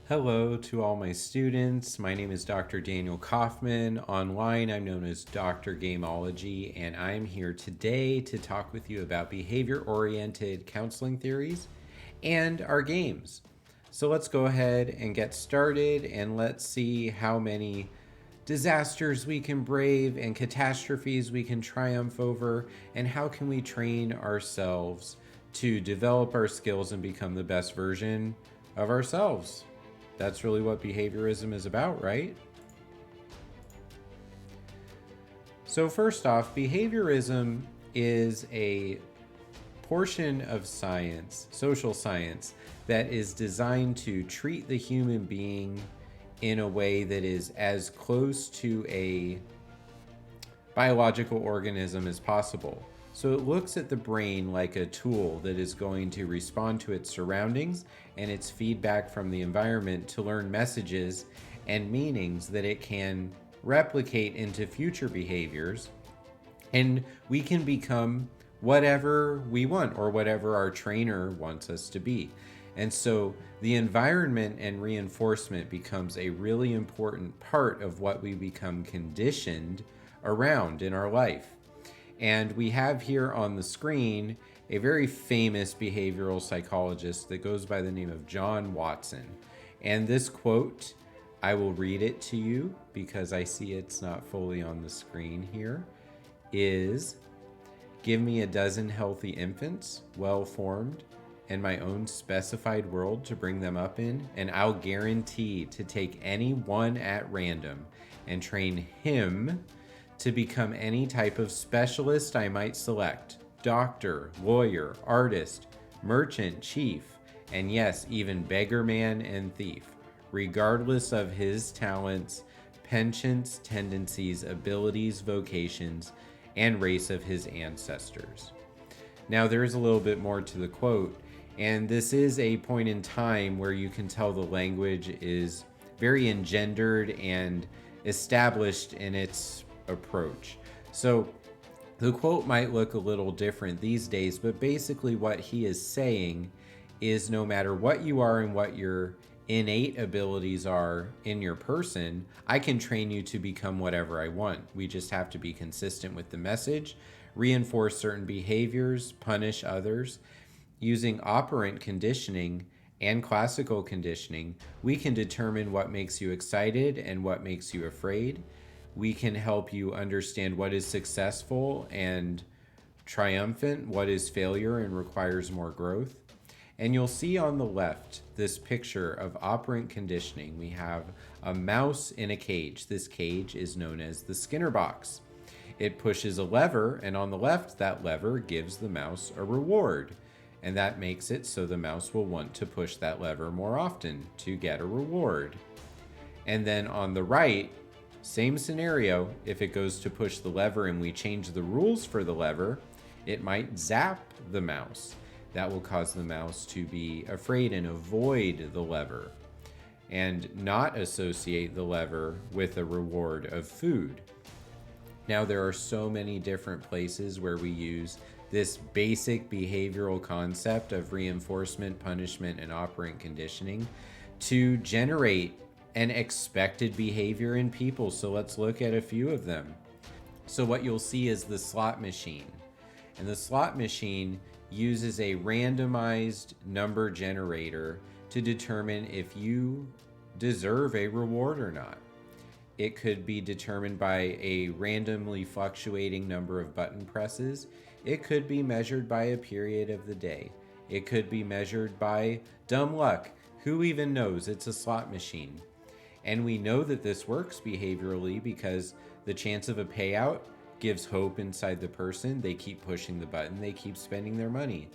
Hello to all my students. My name is Dr. Daniel Kaufman. Online, I'm known as Dr. Gameology, and I'm here today to talk with you about behavior-oriented counseling theories and our games. So let's go ahead and get started, and let's see how many disasters we can brave and catastrophes we can triumph over, and how can we train ourselves to develop our skills and become the best version of ourselves. That's really what behaviorism is about, right? So first off, behaviorism is a portion of science, social science, that is designed to treat the human being in a way that is as close to a biological organism as possible. So it looks at the brain like a tool that is going to respond to its surroundings and its feedback from the environment to learn messages and meanings that it can replicate into future behaviors. And we can become whatever we want or whatever our trainer wants us to be. And so the environment and reinforcement becomes a really important part of what we become conditioned around in our life. And we have here on the screen a very famous behavioral psychologist that goes by the name of John Watson. And this quote, I will read it to you because I see it's not fully on the screen here, is, "Give me a dozen healthy infants, well-formed, and my own specified world to bring them up in, and I'll guarantee to take any one at random and train him to become any type of specialist I might select. Doctor, lawyer, artist, merchant, chief, and yes, even beggar man and thief, regardless of his talents, penchants, tendencies, abilities, vocations, and race of his ancestors." Now, there is a little bit more to the quote, and this is a point in time where you can tell the language is very engendered and established in its approach. So the quote might look a little different these days, but basically what he is saying is no matter what you are and what your innate abilities are in your person, I can train you to become whatever I want. We just have to be consistent with the message, reinforce certain behaviors, punish others. Using operant conditioning and classical conditioning, we can determine what makes you excited and what makes you afraid. We can help you understand what is successful and triumphant, what is failure and requires more growth. And you'll see on the left this picture of operant conditioning. We have a mouse in a cage. This cage is known as the Skinner box. It pushes a lever, and on the left, that lever gives the mouse a reward. And that makes it so the mouse will want to push that lever more often to get a reward. And then on the right, same scenario, if it goes to push the lever and we change the rules for the lever, it might zap the mouse. That will cause the mouse to be afraid and avoid the lever and not associate the lever with a reward of food. Now, there are so many different places where we use this basic behavioral concept of reinforcement, punishment, and operant conditioning to generate an expected behavior in people. So let's look at a few of them. So what you'll see is the slot machine. And the slot machine uses a randomized number generator to determine if you deserve a reward or not. It could be determined by a randomly fluctuating number of button presses. It could be measured by a period of the day. It could be measured by dumb luck. Who even knows? It's a slot machine. And we know that this works behaviorally because the chance of a payout gives hope inside the person. They keep pushing the button. They keep spending their money.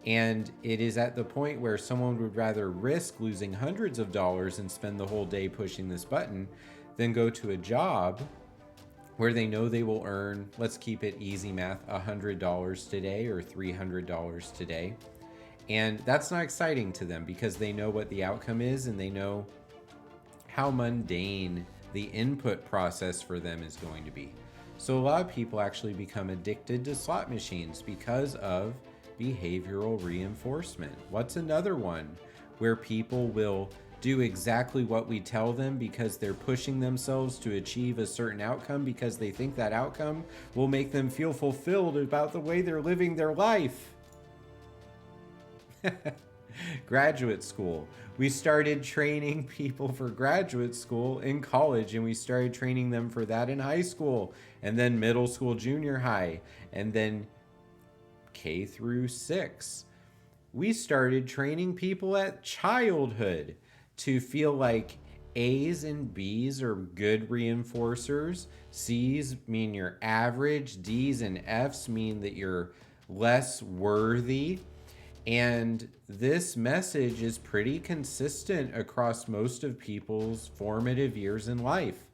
And it is at the point where someone would rather risk losing hundreds of dollars and spend the whole day pushing this button than go to a job where they know they will earn, let's keep it easy math, $100 today or $300 today. And that's not exciting to them because they know what the outcome is and they know how mundane the input process for them is going to be. So a lot of people actually become addicted to slot machines because of behavioral reinforcement. What's another one where people will do exactly what we tell them because they're pushing themselves to achieve a certain outcome because they think that outcome will make them feel fulfilled about the way they're living their life. Graduate school. We started training people for graduate school in college, and we started training them for that in high school, and then middle school, junior high, and then K through 6. We started training people at childhood to feel like A's and B's are good reinforcers, C's mean you're average, D's and F's mean that you're less worthy. And this message is pretty consistent across most of people's formative years in life.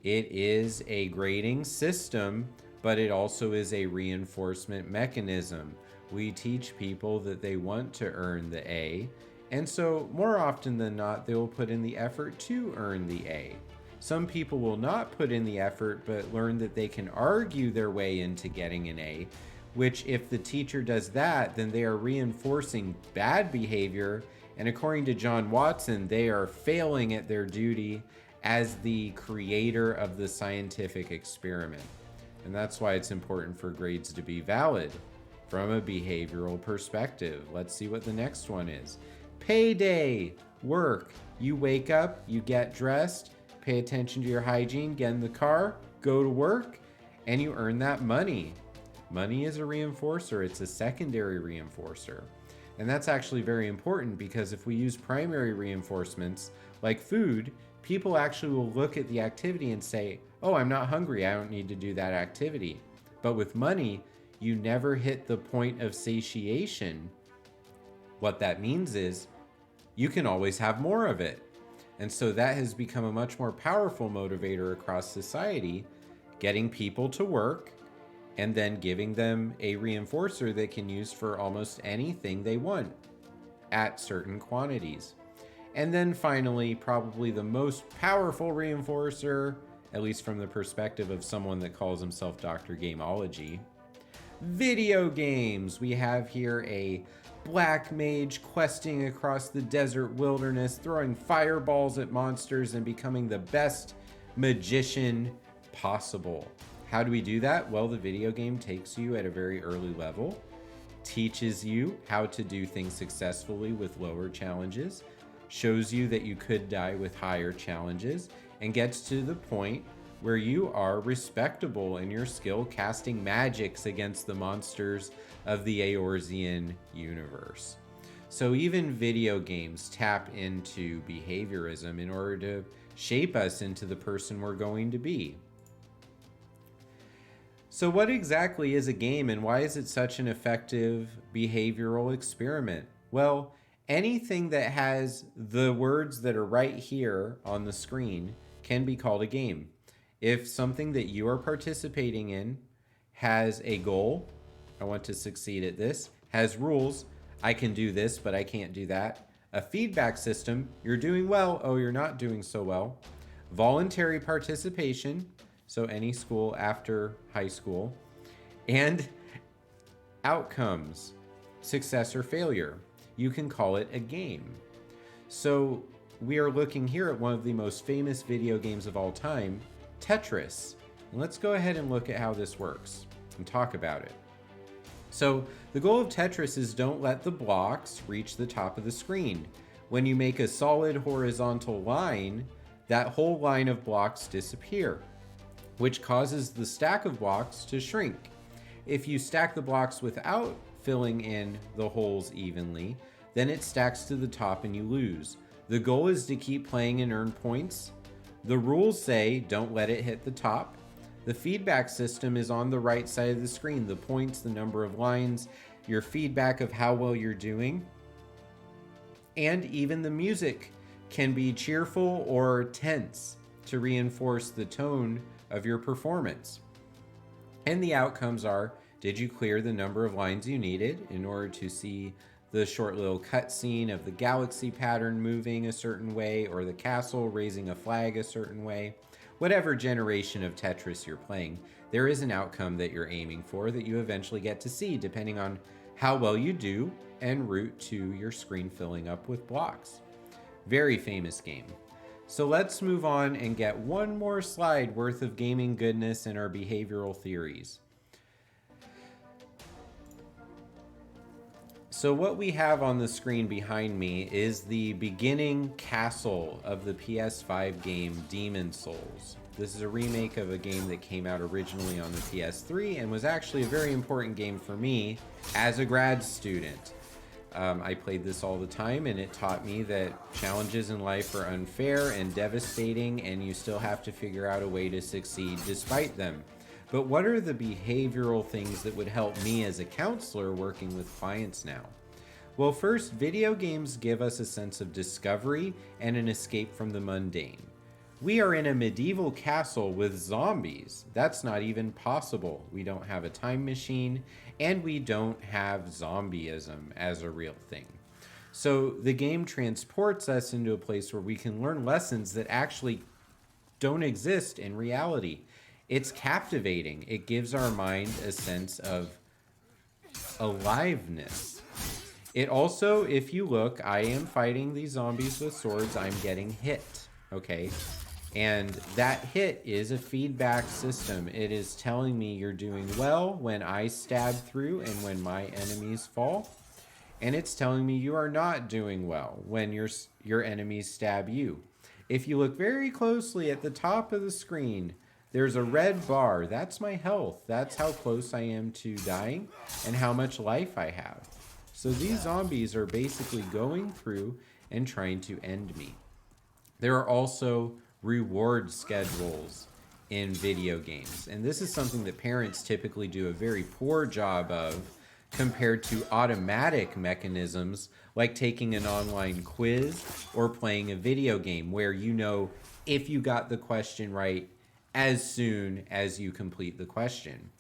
It is a grading system, but it also is a reinforcement mechanism. We teach people that they want to earn the A, and so more often than not, they will put in the effort to earn the A. Some people will not put in the effort, but learn that they can argue their way into getting an A, which if the teacher does that, then they are reinforcing bad behavior, and according to John Watson, they are failing at their duty as the creator of the scientific experiment. And that's why it's important for grades to be valid from a behavioral perspective. Let's see what the next one is. Payday, work. You wake up, you get dressed, pay attention to your hygiene, get in the car, go to work, and you earn that money. Money is a reinforcer. It's a secondary reinforcer. And that's actually very important because if we use primary reinforcements like food, people actually will look at the activity and say, oh, I'm not hungry. I don't need to do that activity. But with money, you never hit the point of satiation. What that means is you can always have more of it. And so that has become a much more powerful motivator across society, getting people to work and then giving them a reinforcer they can use for almost anything they want at certain quantities. And then finally, probably the most powerful reinforcer, at least from the perspective of someone that calls himself Dr. Gameology, video games. We have here a black mage questing across the desert wilderness, throwing fireballs at monsters and becoming the best magician possible. How do we do that? Well, the video game takes you at a very early level, teaches you how to do things successfully with lower challenges, shows you that you could die with higher challenges, and gets to the point where you are respectable in your skill casting magics against the monsters of the Eorzean universe. So even video games tap into behaviorism in order to shape us into the person we're going to be. So what exactly is a game and why is it such an effective behavioral experiment? Well, anything that has the words that are right here on the screen can be called a game. If something that you are participating in has a goal, I want to succeed at this, has rules, I can do this, but I can't do that, a feedback system, you're doing well, oh, you're not doing so well, voluntary participation, so any school after high school, and outcomes, success or failure. You can call it a game. So we are looking here at one of the most famous video games of all time, Tetris. And let's go ahead and look at how this works and talk about it. So the goal of Tetris is don't let the blocks reach the top of the screen. When you make a solid horizontal line, that whole line of blocks disappear, which causes the stack of blocks to shrink. If you stack the blocks without filling in the holes evenly, then it stacks to the top and you lose. The goal is to keep playing and earn points. The rules say don't let it hit the top. The feedback system is on the right side of the screen. The points, the number of lines, your feedback of how well you're doing. And even the music can be cheerful or tense to reinforce the tone of your performance. And the outcomes are, did you clear the number of lines you needed in order to see the short little cutscene of the galaxy pattern moving a certain way or the castle raising a flag a certain way? Whatever generation of Tetris you're playing, there is an outcome that you're aiming for that you eventually get to see depending on how well you do en route to your screen filling up with blocks. Very famous game. So let's move on and get one more slide worth of gaming goodness in our behavioral theories. So what we have on the screen behind me is the beginning castle of the PS5 game Demon's Souls. This is a remake of a game that came out originally on the PS3 and was actually a very important game for me as a grad student. I played this all the time, and it taught me that challenges in life are unfair and devastating, and you still have to figure out a way to succeed despite them. But what are the behavioral things that would help me as a counselor working with clients now? Well, first, video games give us a sense of discovery and an escape from the mundane. We are in a medieval castle with zombies. That's not even possible. We don't have a time machine, and we don't have zombieism as a real thing. So the game transports us into a place where we can learn lessons that actually don't exist in reality. It's captivating. It gives our mind a sense of aliveness. It also, if you look, I am fighting these zombies with swords. I'm getting hit, okay? And that hit is a feedback system. It is telling me you're doing well when I stab through and when my enemies fall. And it's telling me you are not doing well when your enemies stab you. If you look very closely at the top of the screen, there's a red bar. That's my health. That's how close I am to dying and how much life I have. So these zombies are basically going through and trying to end me. There are also reward schedules in video games, and this is something that parents typically do a very poor job of compared to automatic mechanisms like taking an online quiz or playing a video game where you know if you got the question right as soon as you complete the question.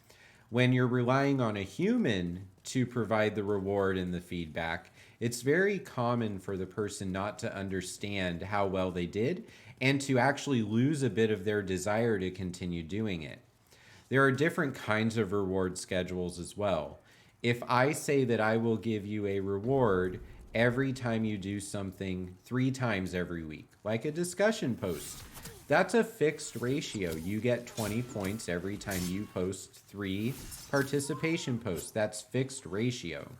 When you're relying on a human to provide the reward and the feedback, it's very common for the person not to understand how well they did and to actually lose a bit of their desire to continue doing it. There are different kinds of reward schedules as well. If I say that I will give you a reward every time you do something 3 times every week, like a discussion post, that's a fixed ratio. You get 20 points every time you post 3 participation posts. That's fixed ratio.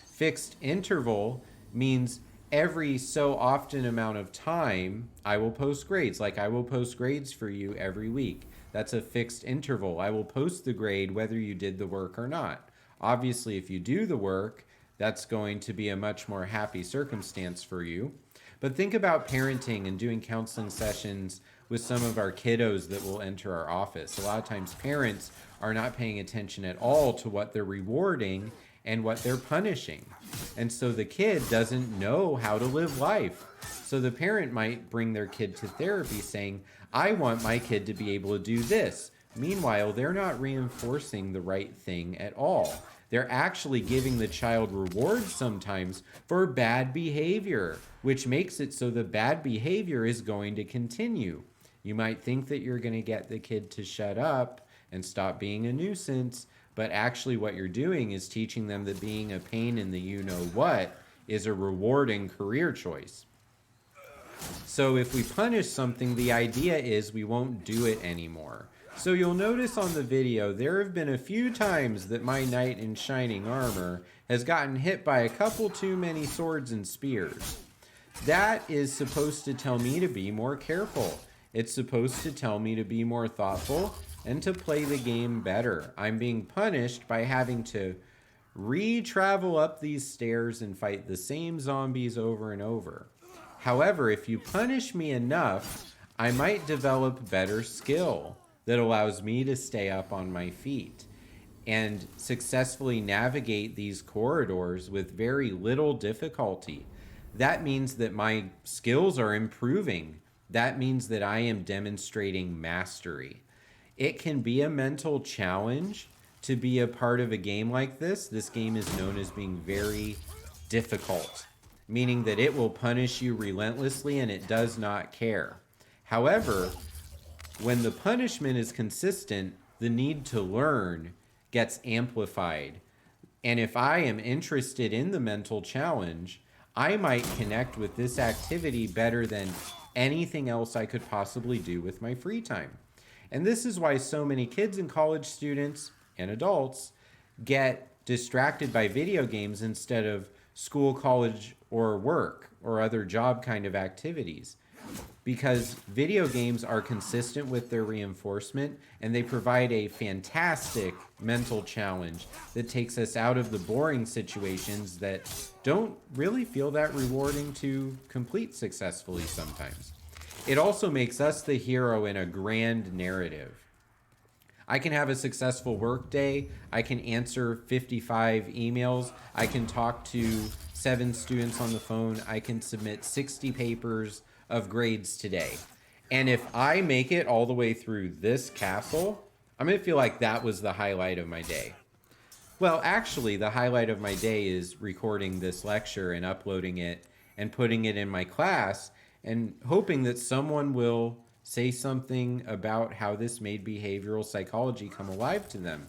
Fixed interval means every so often amount of time I will post grades. Like I will post grades for you every week. That's a fixed interval. I will post the grade whether you did the work or not. Obviously, if you do the work, that's going to be a much more happy circumstance for you. But think about parenting and doing counseling sessions with some of our kiddos that will enter our office. A lot of times parents are not paying attention at all to what they're rewarding and what they're punishing. And so the kid doesn't know how to live life. So the parent might bring their kid to therapy saying, I want my kid to be able to do this. Meanwhile, they're not reinforcing the right thing at all. They're actually giving the child rewards sometimes for bad behavior, which makes it so the bad behavior is going to continue. You might think that you're going to get the kid to shut up and stop being a nuisance, but actually what you're doing is teaching them that being a pain in the you-know-what is a rewarding career choice. So if we punish something, the idea is we won't do it anymore. So you'll notice on the video, there have been a few times that my knight in shining armor has gotten hit by a couple too many swords and spears. That is supposed to tell me to be more careful. It's supposed to tell me to be more thoughtful and to play the game better. I'm being punished by having to re-travel up these stairs and fight the same zombies over and over. However, if you punish me enough, I might develop better skill that allows me to stay up on my feet and successfully navigate these corridors with very little difficulty. That means that my skills are improving. That means that I am demonstrating mastery. It can be a mental challenge to be a part of a game like this. This game is known as being very difficult, meaning that it will punish you relentlessly and it does not care. However, when the punishment is consistent, the need to learn gets amplified. And if I am interested in the mental challenge, I might connect with this activity better than anything else I could possibly do with my free time. And this is why so many kids and college students and adults get distracted by video games instead of school, college, or work or other job kind of activities. Because video games are consistent with their reinforcement and they provide a fantastic mental challenge that takes us out of the boring situations that don't really feel that rewarding to complete successfully sometimes. It also makes us the hero in a grand narrative. I can have a successful work day. I can answer 55 emails. I can talk to 7 students on the phone. I can submit 60 papers of grades today. And if I make it all the way through this castle, I'm going to feel like that was the highlight of my day. Well, actually, the highlight of my day is recording this lecture and uploading it and putting it in my class and hoping that someone will say something about how this made behavioral psychology come alive to them,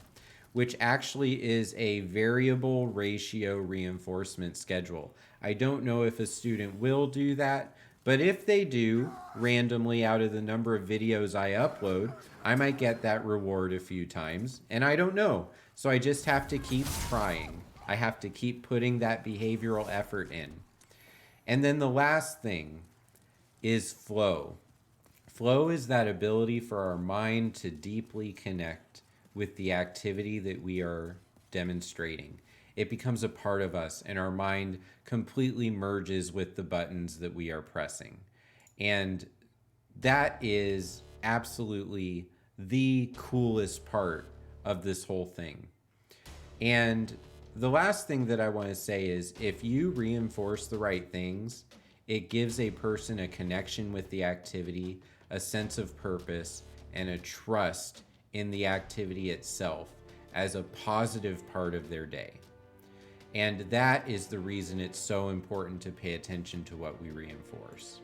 which actually is a variable ratio reinforcement schedule. I don't know if a student will do that, but if they do, randomly out of the number of videos I upload, I might get that reward a few times, and I don't know. So I just have to keep trying. I have to keep putting that behavioral effort in. And then the last thing is flow. Flow is that ability for our mind to deeply connect with the activity that we are demonstrating. It becomes a part of us, and our mind completely merges with the buttons that we are pressing. And that is absolutely the coolest part of this whole thing. And the last thing that I want to say is if you reinforce the right things, it gives a person a connection with the activity, a sense of purpose, and a trust in the activity itself as a positive part of their day. And that is the reason it's so important to pay attention to what we reinforce.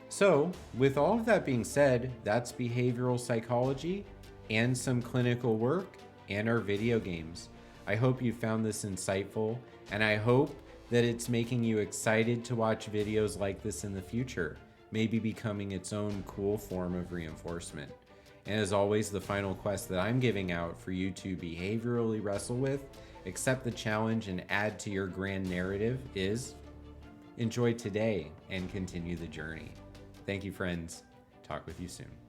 So, with all of that being said, that's behavioral psychology and some clinical work and our video games. I hope you found this insightful, and I hope that it's making you excited to watch videos like this in the future, maybe becoming its own cool form of reinforcement. And as always, the final quest that I'm giving out for you to behaviorally wrestle with, accept the challenge, and add to your grand narrative is enjoy today and continue the journey. Thank you, friends. Talk with you soon.